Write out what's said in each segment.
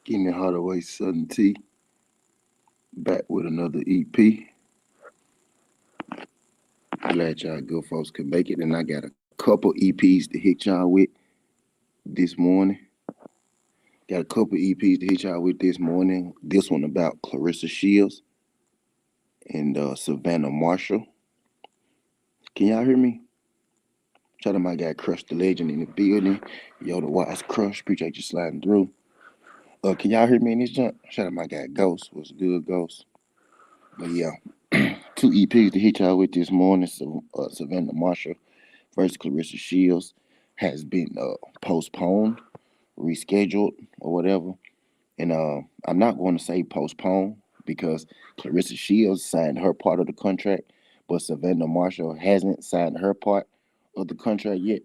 Kenny Hardaway Southern T back with another EP. Glad y'all good folks could make it. And I got a couple EPs to hit y'all with this morning. Got a couple EPs to hit y'all with this morning. This one about Clarissa Shields and Savannah Marshall. Can y'all hear me? Shout out my guy Crush the Legend in the building. Yo, the Wise Crush. Appreciate you sliding through. Can y'all hear me in this jump? Shout out my guy Ghost. What's good, Ghost? But yeah, two EPs to hit y'all with this morning. So, Savannah Marshall versus Clarissa Shields has been postponed, rescheduled, or whatever. And I'm not going to say postponed because Clarissa Shields signed her part of the contract, but Savannah Marshall hasn't signed her part of the contract yet.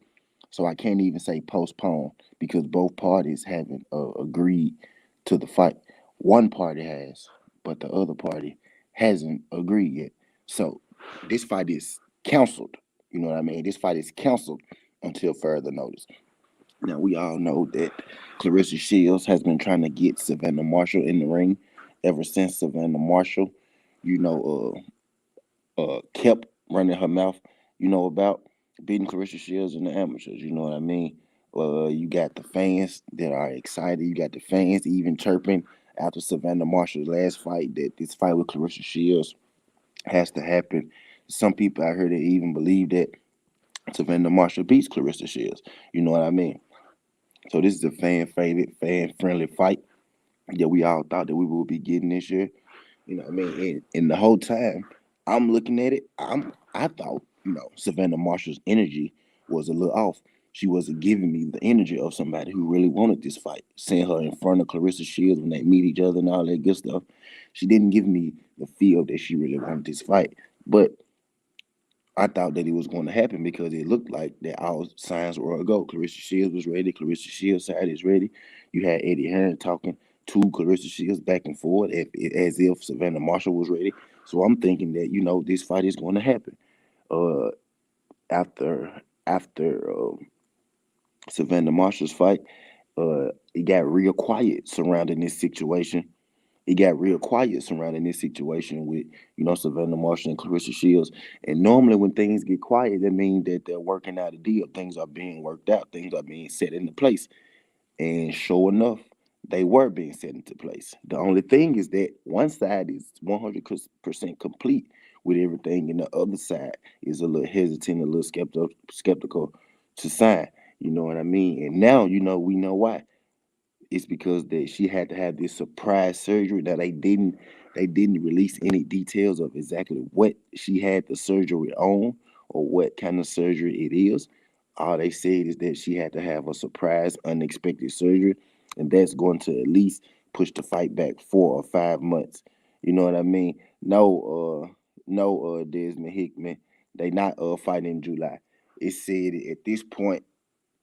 So I can't even say postponed because both parties haven't agreed to the fight. One party has, but the other party hasn't agreed yet. So this fight is canceled. You know what I mean? This fight is canceled until further notice. Now we all know that Clarissa Shields has been trying to get Savannah Marshall in the ring ever since Savannah Marshall, you know, kept running her mouth, about beating Clarissa Shields in the amateurs. You know what I mean? You got the fans that are excited. You got the fans even chirping after Savannah Marshall's last fight that this fight with Clarissa Shields has to happen. Some people out here that even believe that Savannah Marshall beats Clarissa Shields. You know what I mean? So this is a fan favorite, fan friendly fight that we all thought that we would be getting this year. You know what I mean? And the whole time I'm looking at it, I thought, Savannah Marshall's energy was a little off. She wasn't giving me the energy of somebody who really wanted this fight. Seeing her in front of Clarissa Shields when they meet each other and all that good stuff, she didn't give me the feel that she really wanted this fight. But I thought that it was going to happen because it looked like that all signs were a go. Clarissa Shields was ready. Clarissa Shields' side is ready. You had Eddie Hearn talking to Clarissa Shields back and forth as if Savannah Marshall was ready. So I'm thinking that this fight is going to happen. Uh, after Savannah Marshall's fight, it got real quiet surrounding this situation. It got real quiet surrounding this situation with, Savannah Marshall and Clarissa Shields. And normally when things get quiet, that means that they're working out a deal. Things are being worked out. Things are being set into place. And sure enough, they were being set into place. The only thing is that one side is 100% complete with everything, and the other side is a little hesitant, a little skeptical to sign. You know what I mean? And now, we know why. It's because that she had to have this surprise surgery. Now they didn't release any details of exactly what she had the surgery on or what kind of surgery it is. All they said is that she had to have a surprise, unexpected surgery, and that's going to at least push the fight back 4 or 5 months. You know what I mean? No, Desmond Hickman. They not fighting in July. It said at this point,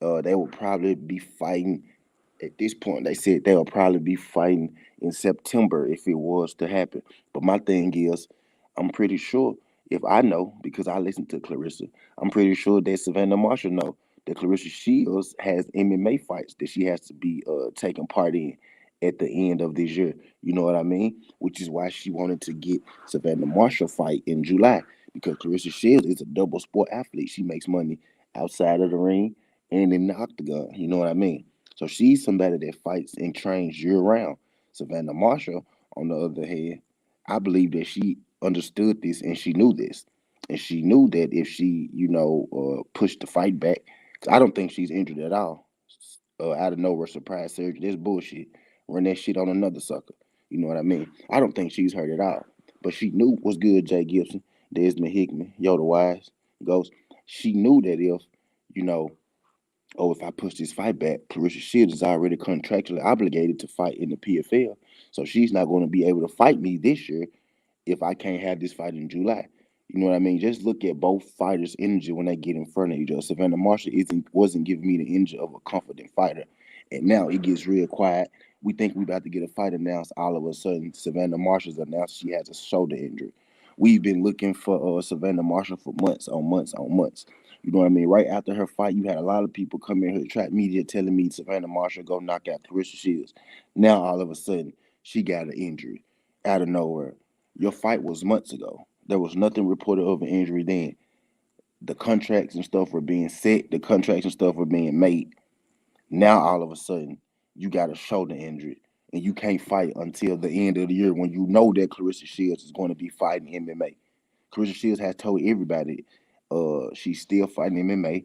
they will probably be fighting at this point. They said they'll probably be fighting in September if it was to happen. But my thing is, I'm pretty sure if I know because I listen to Clarissa, I'm pretty sure that Savannah Marshall know that Clarissa Shields has MMA fights that she has to be taking part in at the end of this year. You know what I mean? Which is why she wanted to get Savannah Marshall fight in July because Clarissa Shields is a double sport athlete. She makes money outside of the ring and in the octagon. You know what I mean? So she's somebody that fights and trains year round. Savannah Marshall, on the other hand, I believe that she understood this and she knew this. And she knew that if she, pushed the fight back, 'cause I don't think she's injured at all. Out of nowhere, surprise surgery. That's bullshit. Run that shit on another sucker. You know what I mean? I don't think she's hurt at all. But she knew what's good, Jay Gibson, Desmond Hickman, Yoda Wise, Ghost. She knew that if, you know, if I push this fight back, Clarissa Shields is already contractually obligated to fight in the PFL. So she's not going to be able to fight me this year if I can't have this fight in July. You know what I mean? Just look at both fighters' energy when they get in front of each other. Savannah Marshall wasn't giving me the energy of a confident fighter. And now it gets real quiet. We think we about to get a fight announced. All of a sudden, Savannah Marshall's announced she has a shoulder injury. We've been looking for Savannah Marshall for months on months on months. You know what I mean? Right after her fight, you had a lot of people come in here, trap media, telling me Savannah Marshall go knock out Clarissa Shields. Now all of a sudden, she got an injury out of nowhere. Your fight was months ago. There was nothing reported of an injury then. The contracts and stuff were being set. The contracts and stuff were being made. Now all of a sudden, you got a shoulder injury, and you can't fight until the end of the year when you know that Clarissa Shields is going to be fighting MMA. Clarissa Shields has told everybody she's still fighting MMA.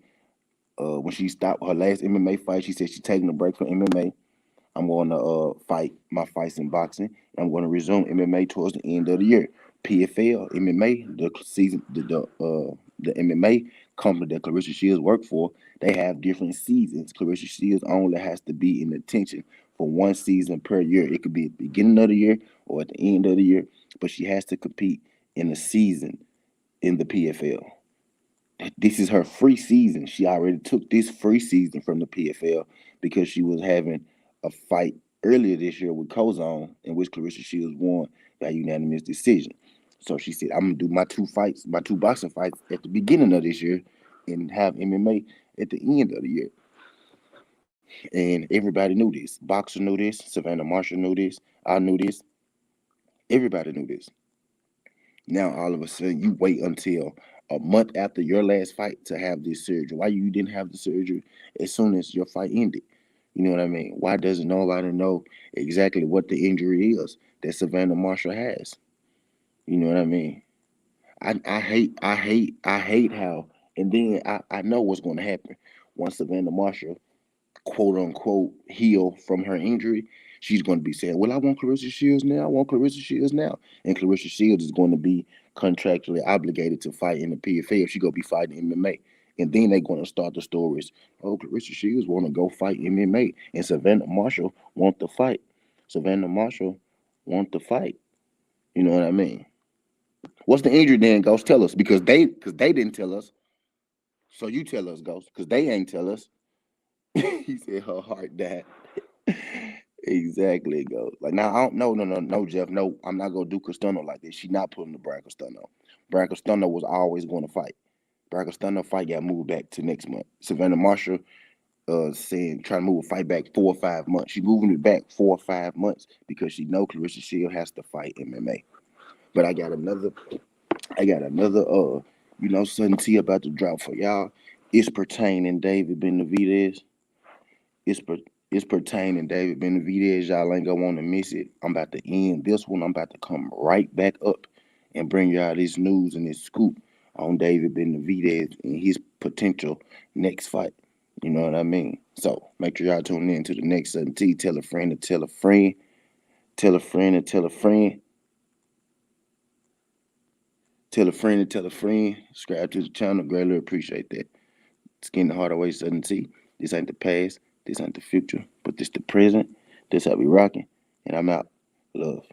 When she stopped her last MMA fight, she said she's taking a break from MMA. I'm going to fight my fights in boxing. And I'm going to resume MMA towards the end of the year. PFL MMA, the MMA company that Clarissa Shields worked for, they have different seasons. Clarissa Shields only has to be in attention for one season per year. It could be at the beginning of the year or at the end of the year, but she has to compete in a season in the PFL. This is her free season. She already took this free season from the PFL because she was having a fight earlier this year with Cozone, in which Clarissa Shields won by unanimous decision. So she said, I'm gonna do my two fights, my two boxing fights at the beginning of this year and have MMA at the end of the year. And everybody knew this. Boxer knew this, Savannah Marshall knew this, I knew this, everybody knew this. Now all of a sudden you wait until a month after your last fight to have this surgery. Why you didn't have the surgery as soon as your fight ended? You know what I mean? Why doesn't nobody know exactly what the injury is that Savannah Marshall has? You know what I mean? I hate how, and then I know what's gonna happen once Savannah Marshall quote unquote heal from her injury. She's going to be saying, well, I want Clarissa Shields now. I want Clarissa Shields now. And Clarissa Shields is going to be contractually obligated to fight in the PFL. She's going to be fighting MMA. And then they're going to start the stories. Oh, Clarissa Shields want to go fight MMA. And Savannah Marshall want to fight. Savannah Marshall want to fight. You know what I mean? What's the injury then, Ghost? Tell us. Because they didn't tell us. So you tell us, Ghost. Because they ain't tell us. He said her heart died. Exactly, it goes. Like now, I don't no, Jeff. No, I'm not gonna do Castano like this. She's not putting the Brian Castano. Brian Castano was always going to fight. Brian Castano fight got moved back to next month. Savannah Marshall saying trying to move a fight back 4 or 5 months. She's moving it back 4 or 5 months because she know Clarissa Shield has to fight MMA. But I got another sudden tea about to drop for y'all. It's pertaining David Benavidez. It's per, it's pertaining David Benavidez. Y'all ain't gonna want to miss it. I'm about to end this one. I'm about to come right back up and bring y'all this news and this scoop on David Benavidez and his potential next fight. You know what I mean? So make sure y'all tune in to the next Sudden Tea. Tell a friend to tell a friend. Tell a friend to tell a friend. Tell a friend to tell a friend. Subscribe to the channel. Greatly appreciate that. Skin the heart away, Sudden Tea. This ain't the past. This ain't the future. But this the present. This how we rocking. And I'm out. Love.